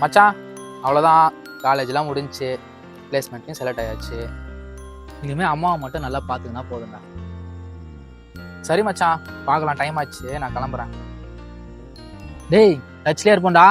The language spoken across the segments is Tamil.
மச்சான் அவ்வளோதான், காலேஜ்லாம் முடிஞ்சுச்சு, பிளேஸ்மெண்ட்லையும் செலக்ட் ஆயாச்சு. இனிமேல் அம்மாவை மட்டும் நல்லா பார்த்துக்கினா போதும்டா. சரி மச்சான், பார்க்கலாம், டைம் ஆச்சு, நான் கிளம்புறேன். டேய், டச்லேயே இருப்போம்டா.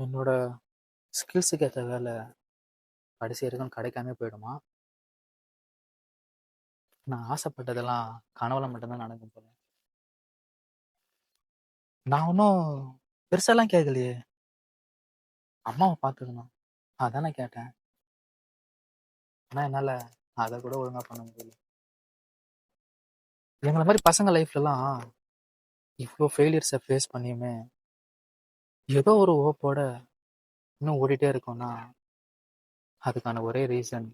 என்னோட ஸ்கில்ஸுக்கு ஏற்ற வேலை கடைசி வரைக்கும் கிடைக்காம போயிடுமா? நான் ஆசைப்பட்டதெல்லாம் கனவுல மட்டும்தான் நடக்கும் போல. நான் ஒன்றும் பெருசாலாம் கேட்கலையே, அம்மாவை பார்த்துக்கணும் அதானே கேட்டேன். ஆனால் என்னால் அதை கூட ஒழுங்காக பண்ண முடியல. எங்களை மாதிரி பசங்க லைஃப்லலாம் இவ்வளோ ஃபெயிலியர்ஸை ஃபேஸ் பண்ணியுமே ஏதோ ஒரு ஓப்போட இன்னும் ஓடிட்டே இருக்கோம்னா அதுக்கான ஒரே ரீசன்